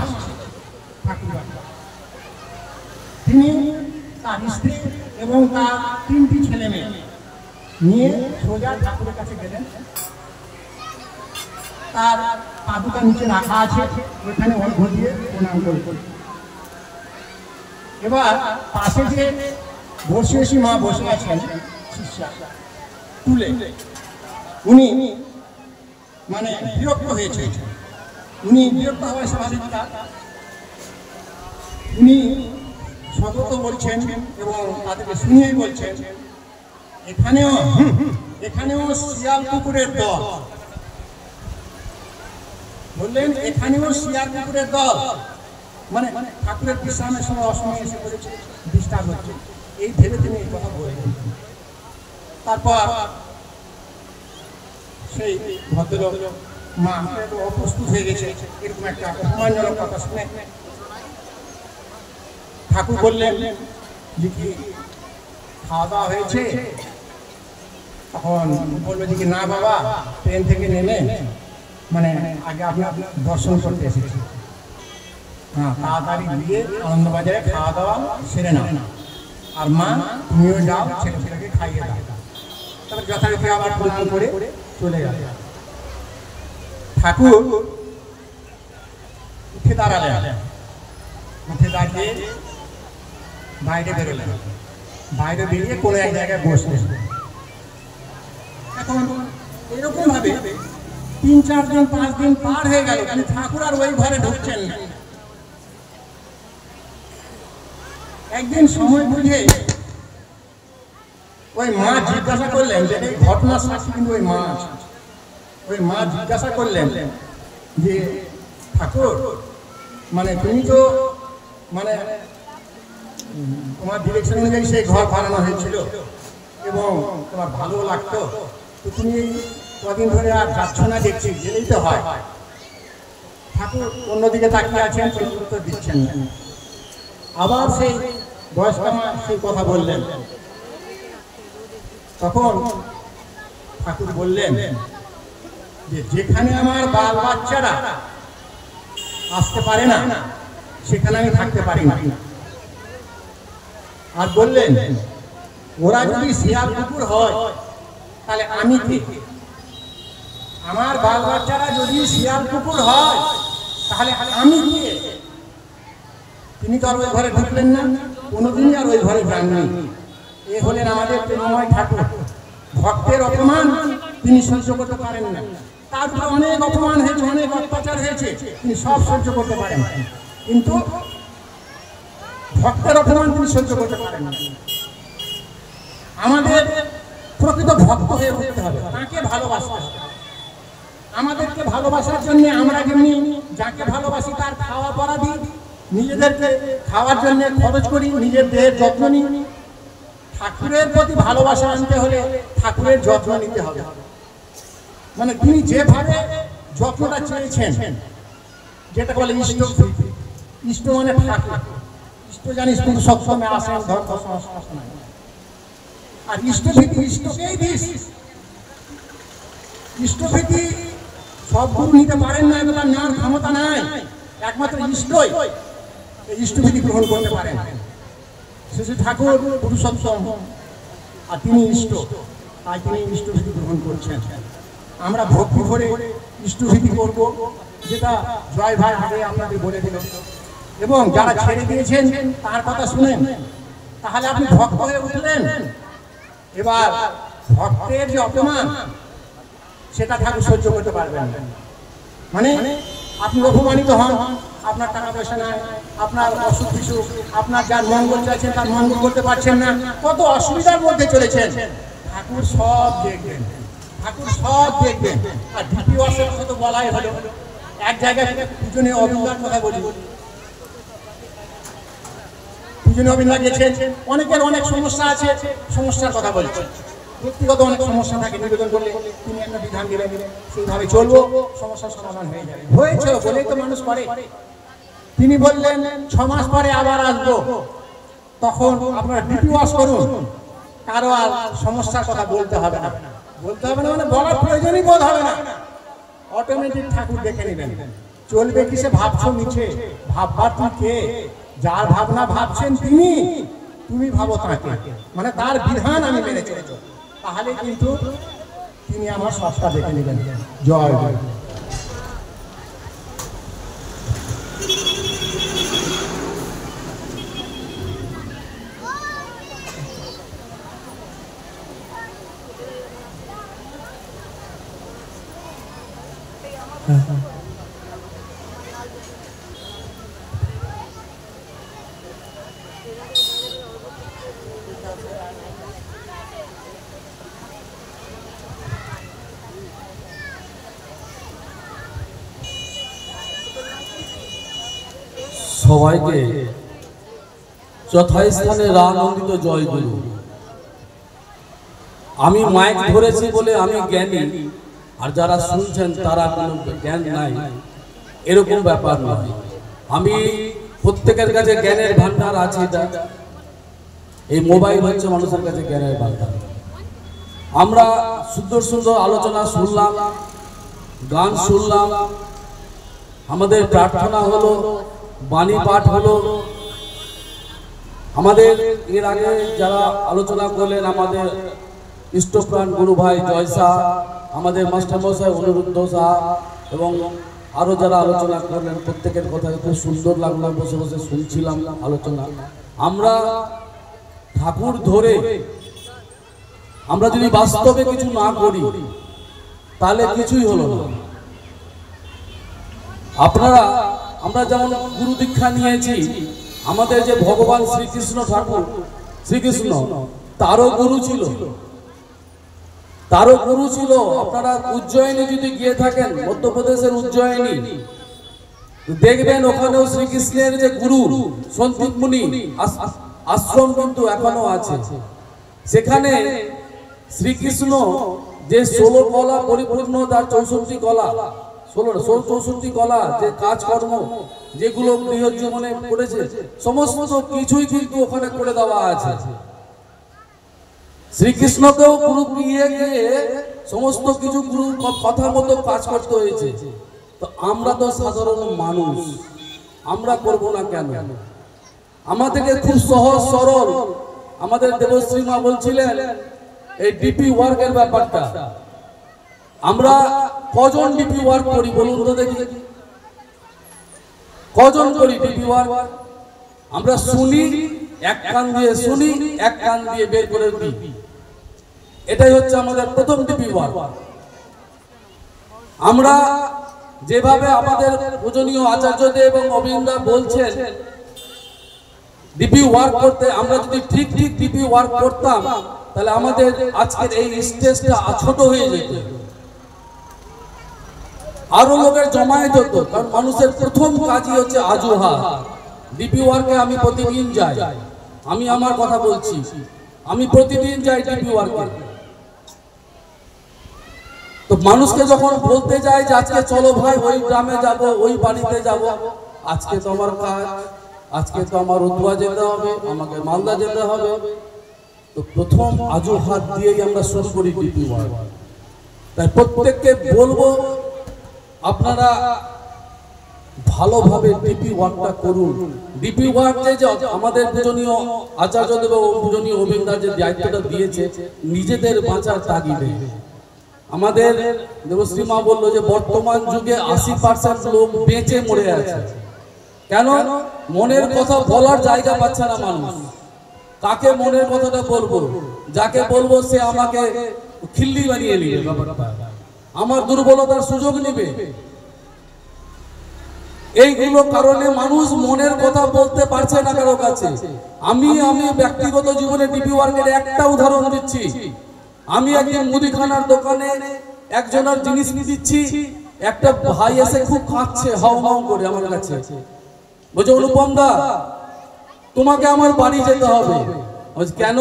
আসছে ঠাকুর তিনি তার স্ত্রী এবং তার 3টি ছেলে মেয়ে নিয়ে সোজা ঠাকুরের কাছে গেলেন। তার পাদুকা নিচে রাখা আছে, ওখানে অর্ঘ্য দিয়ে প্রণাম করলেন। এবার পাশে যে বর্ষিয়সী মা বসে আছেন শিষ্যা তুলে, উনি মানে বিরক্ত হয়েছে। উনি বিরক্ত হওয়ার স্বাভাবিকতা, উনি সতর্ক বলছেন এবং তাদেরকে শুনিয়ে বলছেন, এখানেও শিয়াল কুকুরের দল। বললেন এখানেও শিয়াল কুকুরের দল, মানে ঠাকুরের বিশ্রামের সময় অসময়ে এসে পড়েছে, ডিস্টার্ব হচ্ছে, এই ভেবে তিনি এই কথা বললেন। তারপর সেই ভদ্রলোক মা অপ্রস্তুত হয়ে গেছে এরকম একটা অপমানজনক কথা শুনে। ঠাকুর বললেন যে কি খাওয়া দাওয়া হয়েছে? তখন বললো যে কি না বাবা, ট্রেন থেকে নেমে মানে আগে আপনার দর্শন করতে এসেছি, হ্যাঁ তাড়াতাড়ি গিয়ে আনন্দবাজারে খাওয়া দাওয়া সেরে না, আর মা তুমিও যাও ছেলেকে খাইয়ে দাও। তারপর যথারীতি আবার প্রণাম করে চলে গেল। ঠাকুর উঠে দাঁড়ালেন, উঠে দাঁড়িয়ে বাইরে বেরোলেন, বাইরে বেরিয়ে কোনো এক জায়গায় বসলেন। এখন এরকম ভাবে 3-4 দিন 5 দিন পার হয়ে গেল, কিন্তু ঠাকুর আর ওই ঘরে ঢুকছেন না। একদিন সময় বুঝে ওই মা জিজ্ঞাসা করলেন যে এই ঘটনার সাক্ষী কিন্তু ওই মা আছে। ওই মা জিজ্ঞাসা করলেন যে ঠাকুর মানে তুমি তো মানে তোমার ডিরেকশন অনুযায়ী সেই ঘর বানানো হয়েছিল এবং তোমার ভালো লাগতো, তো তুমি কদিন ধরে আর যাচ্ছ না দেখছি, গেলেই তো হয়। ঠাকুর অন্যদিকে তাকিয়ে আছেন, উত্তর দিচ্ছেন না। আবার সেই বয়স্ক মা সেই কথা বললেন। তখন ঠাকুর বললেন যে যেখানে আমার বাল বাচ্চারা আসতে পারে না সেখানে আমি থাকতে পারি না। আর বললেন ওরা যদি শিয়াল কুকুর হয় তাহলে আমি কে? আমার বাল বাচ্চারা যদি শিয়াল কুকুর হয় তাহলে আমি কে? তিনি তো আর ওই ঘরে ঢুকলেন না, কোনোদিনই আর ওই ঘরে যাননি। এ হলেন আমাদের প্রেমময় ঠাকুর। ভক্তের অপমান তিনি সহ্য করতে পারেন না, তার উপর অনেক অপমান হয়েছে, অনেক অত্যাচার হয়েছে, তিনি সব সহ্য করতে পারেন, কিন্তু ভক্তের অপমান তিনি সহ্য করতে পারেন না। আমাদের প্রকৃত ভক্ত হয়ে উঠতে হবে, তাকে ভালোবাসতে হবে। আমাদেরকে ভালোবাসার জন্য আমরা যেমনি যাকে ভালোবাসি তার খাওয়া পড়া দিই, নিজেদেরকে খাওয়ার জন্য খরচ করি, নিজের দেহের যত্ন নিই, ঠাকুরের প্রতি ভালোবাসা আনতে হলে ঠাকুরের যত্ন নিতে হবে। মানে তিনি যেভাবে যত্নটা চেয়েছেন, যেটা বলে ইষ্ট, ইষ্ট মানে ঠাকুর। ইষ্ট জানিস কিন্তু সবসময় আসেন, আর ইষ্টভীতি ইষ্টকেই দিস। ইষ্টভীতি সব গুরু নিতে পারেন না, এগুলো নেওয়ার ক্ষমতা নাই, একমাত্র ইষ্টই ইষ্টভীতি গ্রহণ করতে পারেন। শ্রী ঠাকুর পুরুষোত্তম আর তিনি ইষ্ট, তাই তিনি ইষ্টভীতি গ্রহণ করছেন। আমরা ভক্তি ভরে ইষ্টভীতি করব, যেটা জয় ভাই আগে আপনাদের বলে দিল, এবং যারা ছেড়ে দিয়েছেন তার কথা শুনেন, তাহলে আপনি ভক্ত হয়ে উঠলেন। এবার ভক্তের যে অপমান সেটা ঠাকুর সহ্য করতে পারবেন না। মানে আপনি অপমানিত হন, আপনার টাকা পয়সা নাই, আপনার অসুখ বিসুখ, আপনার যার মঙ্গল চাইছেন তার মঙ্গল করতে পারছেন না, কত অসুবিধার মধ্যে চলেছেন, ঠাকুর সব দেখবেন, ঠাকুর সব দেখবেন। আর দ্বিতীয় অসুখ তো বলাই হলো, এক জায়গায় দুজনে অভিজ্ঞতার কথা বলি, দুজনে অভিজ্ঞতা গেছেন, অনেকের অনেক সমস্যা আছে, সমস্যার কথা বলছে, ব্যক্তিগত অনেক সমস্যা থাকে, নিবেদন করলে তিনি একটা বিধান দিলেন, সেইভাবে চলবো, সমস্যার সমাধান হয়ে যাবে। হয়েছে বলেই তো মানুষ করে। তিনি বললেন 6 মাস পরে আবার আসবো, তখন আপনারা ডিপি ওয়াশ করুন, কারো আর সমস্যার কথা বলতে হবে না, বলতে হবে না মানে বলার প্রয়োজনই বোধ হবে না, অটোমেটিক ঠাকুর দেখে নেবেন। চলবে কিসে ভাবছো মিছে, ভাববার তুই কে? যার ভাবনা ভাবছেন তিনি, তুমি ভাবো তাকে, মানে তার বিধান আমি মেনে চলেছ, তাহলে কিন্তু তিনি আমার সবটা দেখে নেবেন। জয় জয়। সবাইকে যথাস্থানে রানন্দিত জয় গুরু। আমি মাইক ধরেছি বলে আমি জ্ঞানী, আর যারা শুনছেন তারা কোনো জ্ঞান নাই, এরকম ব্যাপার নয়। আমি প্রত্যেকের কাছে জ্ঞানের ভান্ডার আছে। এই মোবাইল হচ্ছে মানুষের কাছে জ্ঞানের ভান্ডার। আমরা সুন্দর সুন্দর আলোচনা শুনলাম, গান শুনলাম, আমাদের প্রার্থনা হলো, বাণী পাঠ হলো। আমাদের এর আগে যারা আলোচনা করলেন, আমাদের ইষ্টপ্রাণ গুরু ভাই জয় শাহ, আমাদের মাস্টারমশাই অনুরুদ্ধ শাহ এবং আরো যারা আলোচনা করলেন, প্রত্যেকের কথা খুব সুন্দর লাগলো। বসে বসে শুনছিলাম আলোচনা। আমরা ঠাকুর ধরে আমরা যদি বাস্তবে কিছু না করি তাহলে কিছুই হলো না। আপনারা আমরা যেমন গুরু দীক্ষা নিয়েছি, আমাদের যে ভগবান শ্রীকৃষ্ণ ঠাকুর, শ্রীকৃষ্ণ তারও গুরু ছিল, তারও গুরু ছিল। আপনারা উজ্জয়িনী যদি গিয়ে থাকেন, মধ্যপ্রদেশের উজ্জয়িনী, দেখবেন ওখানেও শ্রীকৃষ্ণের যে গুরু সন্দীপ মুনি আশ্রম কিন্তু এখনো আছে। সেখানে শ্রীকৃষ্ণ যে 16 কলা পরিপূর্ণ, তার 64 কলা, 64 কলা যে কাজকর্ম যেগুলো গৃহ জীবনে করেছে, সমস্ত কিছুই কিন্তু ওখানে করে দেওয়া আছে। শ্রীকৃষ্ণকেও গুরু গিয়ে গিয়ে সমস্ত কিছু গুরু কথা মতো কাজ করতে হয়েছে। তো আমরা তো সাধারণ মানুষ, আমরা করব না কেন? আমাদেরকে খুব সহজ সরল, আমাদের দেবশ্রী মা বলছিলেন এই ডিপি ওয়ার্কের ব্যাপারটা। আমরা কজন ডিপি ওয়ার্ক করি বলুন তো দেখি, কজন করি ডিপি ওয়ার্ক? আমরা শুনি, এক কান দিয়ে শুনি, এক কান দিয়ে বের করে দিই। এটাই হচ্ছে আমাদের প্রথম ডিপি ওয়ার্ক। আমরা যেভাবে আমাদের পূজনীয় আচার্যদেব এবং অবিন্দা বলছেন ডিপি ওয়ার্ক করতে, আমরা যদি ঠিক ঠিক ডিপি ওয়ার্ক করতাম তাহলে আমাদের আজকের এই স্টেজটা ছোট হয়ে যেত, আরো লোকের জমায়েত হতো। কারণ মানুষের প্রথম কাজই হচ্ছে আজুহা। ডিপি ওয়ার্কে আমি প্রতিদিন যাই, আমি আমার কথা বলছি, আমি প্রতিদিন যাই ডিপি ওয়ার্কে। তো মানুষকে যখন বলতে যাই যে আজকে চলো ভাই ওই গ্রামে যাব, ওই বাড়িতে যাব, আজকে তো আমার কাজ, আজকে তো আমার উদুয়া যেতে হবে, আমাকে মালদা যেতে হবে, তো প্রথম আজুহাত দিয়েই আমরা শুরু করি ডিপি ওয়ার্ক। তাই প্রত্যেককে বলবো আপনারা ভালোভাবে ডিপি ওয়ার্কটা করুন। ডিপি ওয়ার্ক যে আমাদের পূজনীয় আচার্যদেব ও পূজনীয় অবিন্দা যে দায়িত্বটা দিয়েছে, নিজেদের বাঁচার তাগিদে। আমাদের দেবশ্রী মা বললো যে বর্তমান যুগে 80% লোক বেঁচে মরে আছে। কেন? মনের কথা বলার জায়গা পাচ্ছে না মানুষ। কাকে মনের কথাটা বলবো? যাকে বলবো সে আমাকে খিল্লি বানিয়ে নিবে, আমার দুর্বলতার সুযোগ নিবে। এইগুলো কারণে মানুষ মনের কথা বলতে পারছে না কারো কাছে। আমি ব্যক্তিগত জীবনে ডিপি ওয়ার্কের একটা উদাহরণ দিচ্ছি। আমি একদিন মুদিখানার দোকানে একজনের জিনিস দিচ্ছি, একটা ভাই এসে খুব কাঁদছে হাউ হাউ করে আমার কাছে, বলছে অনুপম দা তোমাকে আমার বাড়ি যেতে হবে। কেন?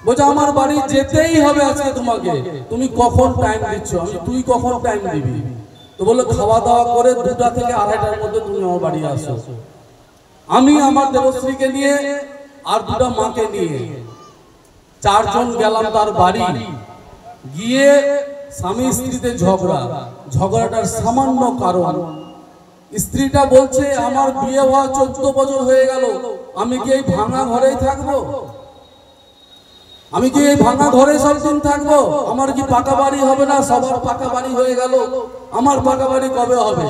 বলছে আমার বাড়ি যেতেই হবে আজকে তোমাকে, তুমি কখন টাইম দিচ্ছ? আমি তুই কখন টাইম দিবি? তো বললো খাওয়া দাওয়া করে 2টা থেকে 2:30টার মধ্যে তুমি আমার বাড়ি আসো। আমি আমার দেবশ্রীকে নিয়ে আর 2টা মাকে নিয়ে 4 জন গেলাম তার বাড়ি। গিয়ে স্বামী স্ত্রীতে ঝগড়াটার সামান্য কারণ স্ত্রীটা বলছে আমার বিয়ে হওয়া 14 বছর হয়ে গেল, আমি কি এই ভাঙা ঘরেই থাকবো? আমি কি এই ভাঙা ঘরে সবদিন থাকবো? আমার কি পাকা বাড়ি হবে না? সবার পাকা বাড়ি হয়ে গেল, আমার পাকা বাড়ি কবে হবে?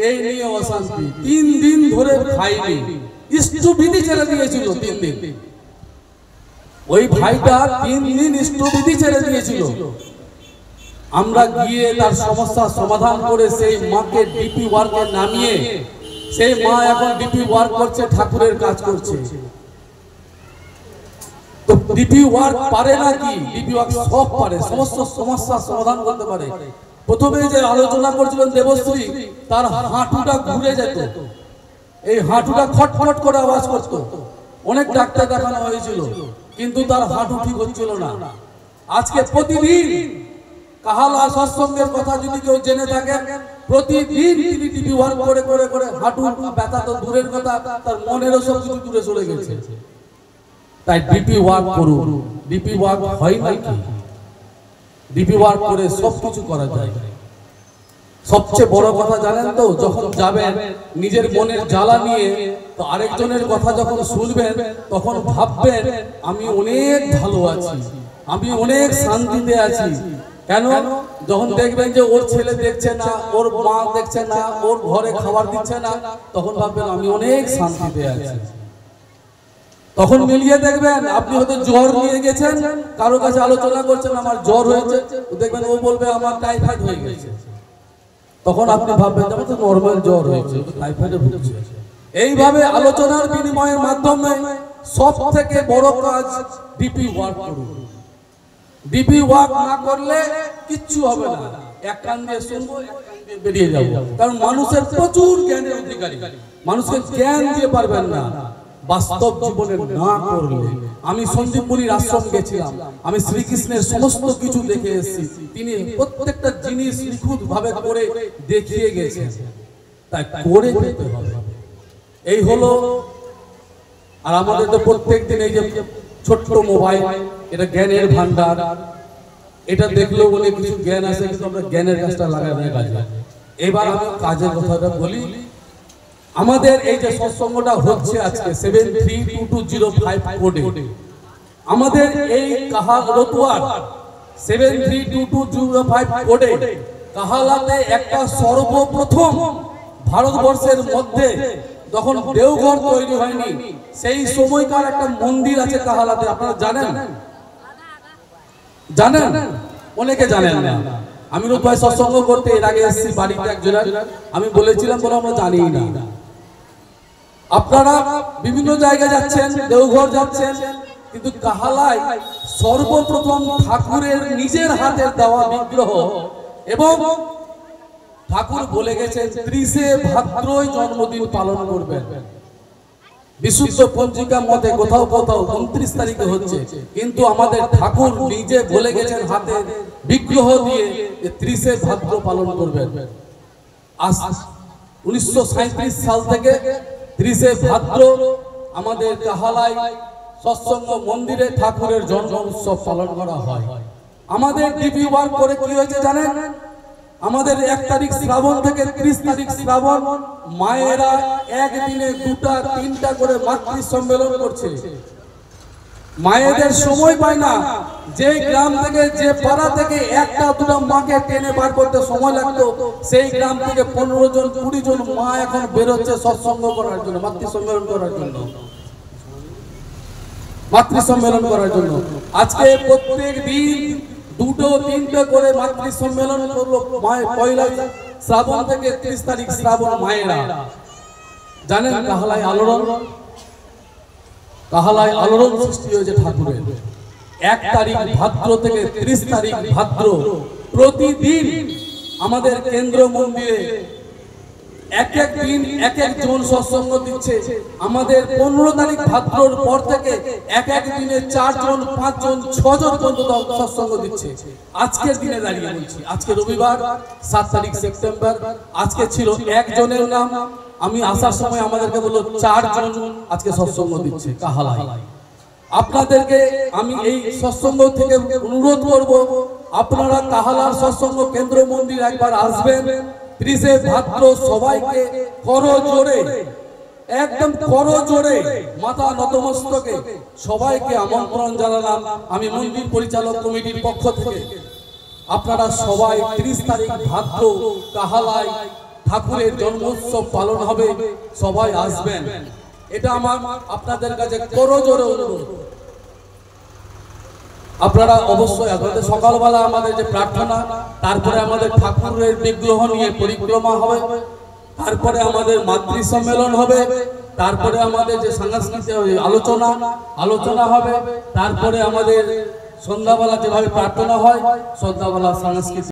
এই নিয়ে অশান্তি। 3 দিন ধরে খাইনি, ইষ্টবিধি ছেড়ে দিয়েছিল 3 দিন। ওই ভাইটা 3 দিন ইষ্টবিধি ছেড়ে দিয়েছিল। আমরা গিয়ে তার সমস্যার সমাধান করে সেই মাকে ডিপি ওয়ার্কে নামিয়ে সেই মা এখন ডিপি ওয়ার্ক করছে, ঠাকুরের কাজ করছে। তো ডিপি ওয়ার্ক পারে না কি? ডিপি ওয়ার্ক সব পারে, সমস্ত সমস্যার সমাধান করতে পারে। প্রথমে যে আলোচনা করছিলেন দেবশ্রী, তার হাঁটুটা ঘুরে যেত, এই হাঁটুটা খটখট করে আওয়াজ করতো। অনেক ডাক্তার দেখানো হয়েছিল, কিন্তু তার হাঁটু ঠিক হচ্ছিল না। আজকে প্রতিদিন কাহালা সৎসঙ্গের কথা যদি কেউ জেনে থাকেন, প্রতিদিন তিনি টিভি ওয়ার্ক করে করে করে হাঁটু ব্যথা তো দূরের কথা, তার মনেরও সব কিছু দূরে চলে গেছে। তাই ডিপি ওয়ার্ক করুন। ডিপি ওয়ার্ক হয় না কি? ডিপি ওয়ার্ক করে সব কিছু করা যায়। সবচেয়ে বড় কথা জানেন তো, যখন যাবেন নিজের মনের জ্বালা নিয়ে, তো আরেকজনের কথা যখন শুনবেন তখন ভাববেন আমি অনেক ভালো আছি, আমি অনেক শান্তিতে আছি। কেন? যখন দেখবেন যে ওর ছেলে দেখছে না, ওর মা দেখছে না, ওর ঘরে খাবার দিচ্ছে না, তখন ভাববেন আমি অনেক শান্তিতে আছি। তখন মিলিয়ে দেখবেন আপনি হয়তো জ্বর নিয়ে গেছেন, কারো কাছে আলোচনা করছেন আমার জ্বর হয়েছে, দেখবেন ও বলবে আমার টাইফয়েড হয়ে গেছে। তখন আপনি ভাববেন আমার তো নরমাল জ্বর হয়েছে, টাইফয়েডে ভুগছে। এইভাবে আলোচনার বিনিময়ের মাধ্যমে সব থেকে বড় কাজ ডিপি ওয়ার্ক করুন। ডিপি ওয়ার্ক না করলে কিচ্ছু হবে না। এক কান দিয়ে শুনবো, এক কান দিয়ে বেরিয়ে যাবো। কারণ মানুষের প্রচুর জ্ঞানের অধিকারী, মানুষকে জ্ঞান দিয়ে পারবেন না বাস্তব জীবনে না করলে। আমি সন্দীপপুরীর আশ্রম গেছিলাম, আমি শ্রীকৃষ্ণের সমস্ত কিছু দেখে এসেছি। তিনি প্রত্যেকটা জিনিস নিখুঁত ভাবে করে দেখিয়ে গেছেন, তাই করে যেতে হবে। এই হলো। আর আমাদের তো প্রত্যেকদিন এই যে ছোট্ট মোবাইল, এটা জ্ঞানের ভান্ডার, এটা দেখলেও বলে কিছু জ্ঞান আছে, কিন্তু আমরা জ্ঞানের কাজটা লাগাই না কাজে। এবার আমি কাজের কথাটা বলি। আমাদের এই যে সৎসঙ্গটা হচ্ছে আজকে 732205 কোডে, আমাদের এই রতুয়ার 732205 কোডে কাহালাতে একটা সর্বপ্রথম ভারতবর্ষের মধ্যে, যখন দেওঘর তৈরি হয়নি সেই সময়কার একটা মন্দির আছে কাহালাতে। আপনারা জানেন? জানেন? অনেকে জানেন না। আমি রতুয়ায় সৎসঙ্গ করতে এর আগে এসেছি বাড়িতে একজনের, আমি বলেছিলাম বলে আমরা জানি না। আপনারা বিভিন্ন জায়গায় যাচ্ছেন, দেওঘর যাচ্ছেন, কিন্তু কাহালায় সর্বপ্রথম ঠাকুরের নিজের হাতের দেওয়া বিগ্রহ, এবং ঠাকুর বলে গেছেন 30শে ভাদ্রই জন্মদিন পালন করবেন। বিশুদ্ধ পঞ্জিকা মতে কোথাও কোথাও 29 তারিখে হচ্ছে, কিন্তু আমাদের ঠাকুর নিজে বলে গেছেন হাতে বিগ্রহ দিয়ে 30শে ভাদ্র পালন করবেন। 1937 সাল থেকে 30শে ভাদ্র আমাদের কাহালায় সৎসঙ্গ মন্দিরে ঠাকুরের জন্ম উৎসব পালন করা হয়। আমাদের ডিপি ওয়ার্ক করে কি হয়েছে জানেন? আমাদের 1 তারিখ শ্রাবণ থেকে 30 তারিখ শ্রাবণ মায়েরা একদিনে 2টা 3টা করে মাতৃ সম্মেলন করছে। মায়েদের সময় পায় না। যে গ্রাম থেকে, যে পাড়া থেকে 1টা 2টা মাকে টেনে বার করতে সময় লাগতো, সেই গ্রাম থেকে 15 জন 20 জন মা এখন বেরোচ্ছে সৎসঙ্গ করার জন্য, মাতৃ সম্মেলন করার জন্য, মাতৃ সম্মেলন করার জন্য। আজকে প্রত্যেক দিন 2টো 3টে করে মাতৃ সম্মেলন করলো পয়লা শ্রাবণ থেকে 30 তারিখ শ্রাবণ মায়েরা। জানেন কাহালায় আলোড়ন, কাহালায় আলোড়ন সৃষ্টি হয়েছে ঠাকুরের। 1 তারিখ ভাদ্র থেকে 30 তারিখ ভাদ্র প্রতিদিন আমাদের কেন্দ্র মন্দিরে এক এক দিন এক এক জন সৎসঙ্গ দিচ্ছে। আমাদের 15 তারিখ ভাদ্রর পর থেকে এক এক দিনে 4 জন 5 জন 6 জন পর্যন্ত সৎসঙ্গ দিচ্ছে। আজকের দিনে দাঁড়িয়ে বলছি, আজকে রবিবার 7 তারিখ সেপ্টেম্বর, আজকে ছিল একজনের নাম, আমি আসার সময় আমাদেরকে বললো 4 জন আজকে সৎসঙ্গ দিচ্ছে কাহালায়। আপনাদেরকে আমি এই সৎসঙ্গ থেকে অনুরোধ করব, আপনারা কাহালার সৎসঙ্গ কেন্দ্র মন্দির একবার আসবেন, 30শে ভাদ্র সবাইকে করজোড়ে একদম করজোড়ে মাথা নতমস্তকে সবাইকে আমন্ত্রণ জানালাম আমি মন্দির পরিচালক কমিটির পক্ষ থেকে। আপনারা সবাই 30 তারিখ ভাদ্র কাহালায় ঠাকুরের জন্মোৎসব পালন হবে, সবাই আসবেন। এটা আমার আপনাদের কাছে করজোড়ে অনুরোধ। আপনারা অবশ্যই আপনাদের সকালবেলা আমাদের যে প্রার্থনা, তারপরে আমাদের ঠাকুরের বিগ্রহ নিয়ে পরিক্রমা হবে, তারপরে আমাদের মাতৃ সম্মেলন হবে, তারপরে আমাদের যে সাংস্কৃতিক আলোচনা হবে, তারপরে আমাদের সন্ধ্যাবেলা যেভাবে প্রার্থনা হয় সন্ধ্যাবেলা সাংস্কৃতিক